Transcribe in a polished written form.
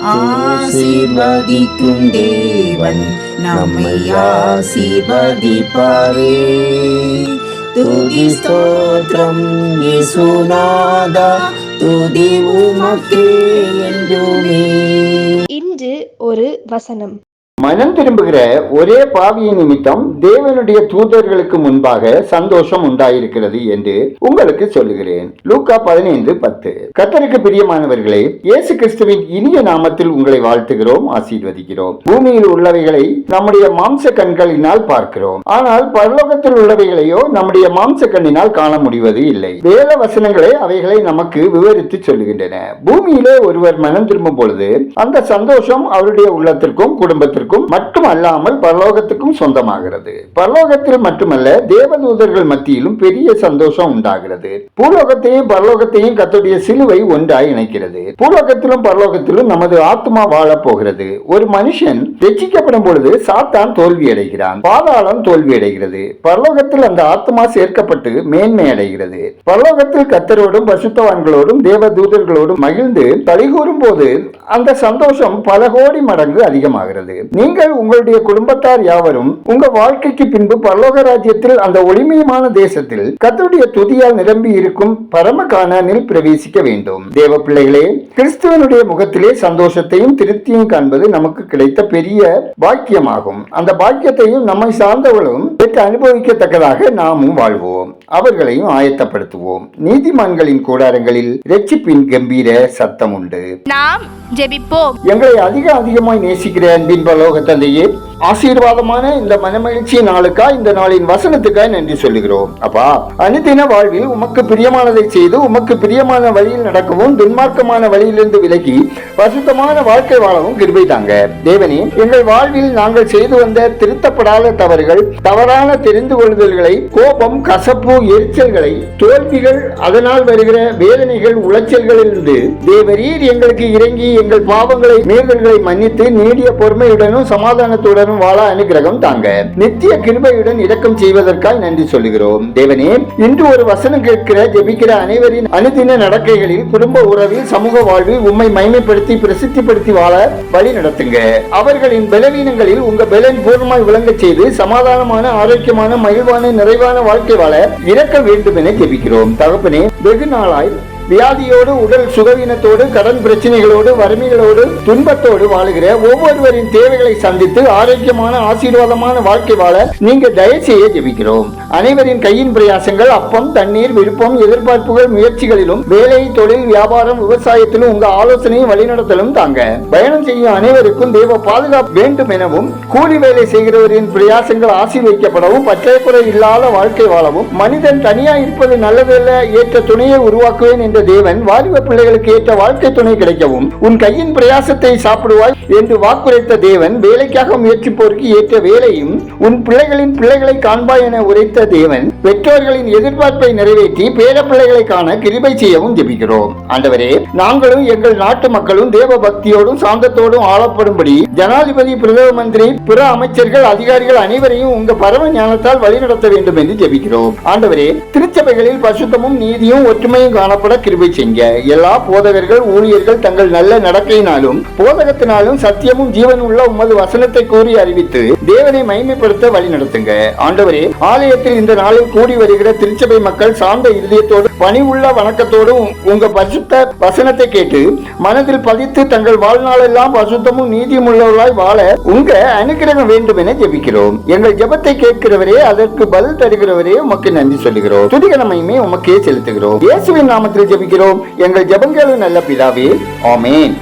ஆசீர்வதிக்கும் தேவன் நம்மை ஆசீர்வதிப்பாரே. துதி ஸ்தோத்திரம் இயேசுநாதா, துதி உமக்கே என்றுமே. இன்று ஒரு வசனம். மனம் திரும்புகிற ஒரே பாவியின் நிமித்தம் தேவனுடைய தூதர்களுக்கு முன்பாக சந்தோஷம் உண்டாயிருக்கிறது என்று உங்களுக்கு சொல்லுகிறேன். லூக்கா 15:10. கர்த்தருக்கு பிரியமானவர்களே, இயேசு கிறிஸ்துவின் இனிய நாமத்தில் உங்களை வாழ்த்துகிறோம், ஆசீர்வதிக்கிறோம். பூமியில் உள்ளவைகளை நம்முடைய மாம்ச கண்களினால் பார்க்கிறோம், ஆனால் பரலோகத்தில் உள்ளவைகளையோ நம்முடைய மாம்ச கண்ணினால் காண முடிவது இல்லை. வேத வசனங்களே அவைகளை நமக்கு விவரித்து சொல்லுகின்றன. பூமியிலே ஒருவர் மனம் திரும்பும் பொழுது அந்த சந்தோஷம் அவருடைய உள்ளத்திற்கும் குடும்பத்திற்கும் மட்டும் அல்லாமல் பரலோகத்துக்கும் சொந்தமாகிறது. பரலோகத்தில் மட்டுமல்ல, தேவதூதர்கள் மத்தியிலும் பெரிய சந்தோஷம் உண்டாகிறது. பூலோகத்தையும் பரலோகத்தையும் கர்த்தருடைய சிலுவை ஒன்றாய் இணைக்கிறது. பூலோகத்திலும் பரலோகத்திலும் நமது ஆத்மா வாழப் போகிறது. ஒரு மனுஷன் ரட்சிக்கப்படும் பொழுது சாத்தான் தோல்வி அடைகிறான், பாதாளம் தோல்வி அடைகிறது. பரலோகத்தில் அந்த ஆத்மா சேர்க்கப்பட்டு மேன்மை அடைகிறது. பரலோகத்தில் கர்த்தரோடும் பரிசுத்தவான்களோடும் தேவதூதர்களோடும் மகிழ்ந்து களிகூறும் போது அந்த சந்தோஷம் பல கோடி மடங்கு அதிகமாகிறது. நீங்கள் உங்களுடைய குடும்பத்தார் யாவரும் உங்க வாழ்க்கைக்கு பின்பு பரலோக ராஜ்யத்தில் அந்த ஒளிமயமான தேசத்தில் கர்த்தருடைய துதியால் நிரம்பி இருக்கும் பரம கானானில் பிரவேசிக்க வேண்டும். தேவ பிள்ளைகளே, கிறிஸ்துவனுடைய முகத்திலே சந்தோஷத்தையும் திருப்தியும் காண்பது நமக்கு கிடைத்த பெரிய பாக்கியமாகும். அந்த பாக்கியத்தையும் நம்மை சார்ந்தவர்களும் பெற்று அனுபவிக்கத்தக்கதாக நாமும் வாழ்வோம், அவர்களையும் ஆயத்தப்படுத்துவோம். நீதிமான்களின் கூடாரங்களில் இரட்சிப்பின் கம்பீர சத்தம் உண்டு. நாம் ஜெபிப்போம். எங்களை அதிகமாய் நேசிக்கிற அன்பின் பரலோக தந்தையே, ஆசீர்வாதமான இந்த மனமகிழ்ச்சி நாளுக்காய், இந்த நாளின் வசனத்துக்காய் நன்றி சொல்லுகிறோம். அப்பா, அனுதின வாழ்வில் உமக்கு பிரியமானதை செய்து உமக்கு பிரியமான வழியில் நடக்கவும் துன்மார்க்கமான வழியிலிருந்து விலகி பரிசுத்தமான வாழ்க்கை வாழவும் கிருபை தாங்க. தேவனே, எங்கள் வாழ்வில் நாங்கள் செய்து வந்த திருத்தப்படாத தவறுகள், தவறான தெரிந்து கொள்ளுதல்களை, கோபம், கசப்பு, எரிச்சல்களை, தோல்விகள், அதனால் வருகிற வேதனைகள், உளைச்சல்களிலிருந்து தேவரீர் எங்களுக்கு இறங்கி எங்கள் பாவங்களை மீறல்களை மன்னித்து நீடிய பொறுமையுடனும் சமாதானத்துடன் வாழ அனுகிரகம் தாங்க. நித்திய கிருபையுடன் இரக்கம் செய்வதற்காக நன்றி சொல்லுகிறோம். தேவனே, இன்று ஒரு வசனம் கேட்கிற ஜெபிக்கிற அனைவரின் அனுதின நடக்கைகளில், குடும்ப உறவில், சமூக வாழ்வில் உம்மை மகிமைப்படுத்தி பிரசித்திப்படுத்தி வாழ வழி நடத்துங்க. அவர்களின் பலவீனங்களில் உங்க பலன் பூர்ணமாய் விளங்க செய்து சமாதானமான, ஆரோக்கியமான, மகிழ்வான, நிறைவான வாழ்க்கை வாழ இறக்க வேண்டும் என ஜெபிக்கிறோம். தகப்பனே, வெகு நாளாய் வியாதியோடு, உடல் சுகவீனத்தோடு, கடன் பிரச்சனைகளோடு, வறுமைகளோடு, துன்பத்தோடு வாழுகிற ஒவ்வொருவரின் தேவைகளை சந்தித்து ஆரோக்கியமான, ஆசீர்வாதமான வாழ்க்கை வாழ நீங்க தயவு செய்ய ஜெபிக்கிறோம். அனைவரின் கையின் பிரயாசங்கள், அப்பம், தண்ணீர், விருப்பம், எதிர்பார்ப்புகள், முயற்சிகளிலும், வேலை, தொழில், வியாபாரம், விவசாயத்திலும் உங்க ஆலோசனையும் வழிநடத்தலும் தாங்க. பயணம் செய்யும் அனைவருக்கும் தேவ பாதுகாப்பு வேண்டும் எனவும், கூலி வேலை செய்கிறவரின் பிரயாசங்கள் ஆசீர்வதிக்கப்படவும், பற்றாக்குறை இல்லாத வாழ்க்கை வாழவும், மனிதன் தனியா இருப்பது நல்லதல்ல, ஏற்ற துணையை உருவாக்குவேன் என்ற தேவன் வாலிப பிள்ளைகளுக்கு ஏற்ற வாழ்க்கை துணை கிடைக்கவும், உன் கையின் பிரயாசத்தை சாப்பிடுவாய் என்று வாக்குரைத்த தேவன் வேலைக்காக முயற்சிப்போருக்கு ஏற்ற வேலையும், உன் பிள்ளைகளின் பிள்ளைகளை காண்பாய் என உரைத்த தேவன் பெற்றோர்களின் எதிர்பார்ப்பை நிறைவேற்றி பேர பிள்ளைகளை காண கிருபை செய்யவும் ஜெபிக்கிறோம். ஆண்டவரே, நாங்களும் எங்கள் நாட்டு மக்களும் தேவ பக்தியோடும் சாந்தத்தோடும் ஆளப்படும்படி ஜனாதிபதி, பிரதம மந்திரி, பிற அமைச்சர்கள், அதிகாரிகள் அனைவரையும் உங்க பரம ஞானத்தால் வழிநடத்த வேண்டும் என்று ஜெபிக்கிறோம். ஆண்டவரே, திருச்சபைகளில் பரிசுத்தமும் நீதியும் ஒற்றுமையும் காணப்பட கிருபை செய்யுங்க. எல்லா போதகர்கள், ஊழியர்கள் தங்கள் நல்ல நடக்கையினாலும் போதகத்தினாலும் சத்தியமும் ஜீவன் உள்ள உமது வசனத்தை கூறி அறிவித்து தேவனை மகிமைப்படுத்த வழி நடத்துங்க. ஆண்டவரே, ஆலயத்தில் இந்த நாளில் கூடி வருகிற திருச்சபை மக்கள் சார்ந்த இருதயத்தோடு, பணிவுள்ள வணக்கத்தோடு உங்க பரிசுத்த வசனத்தை கேட்டு மனதில் பதித்து தங்கள் வாழ்நாளெல்லாம் பரிசுத்தமும் நீதியும் உள்ளவர்களாய் வாழ உங்க அனுகிரகம் வேண்டும் என ஜெபிக்கிறோம். எங்கள் ஜெபத்தை கேட்கிறவரே, அதற்கு பதில் தருகிறவரே உமக்கு நன்றி சொல்லுகிறோம். துதிகனமையுமே உமக்கே செலுத்துகிறோம். இயேசுவின் நாமத்தில் ஜெபிக்கிறோம் எங்கள் ஜெபங்களும் நல்ல பிதாவே, ஆமென்.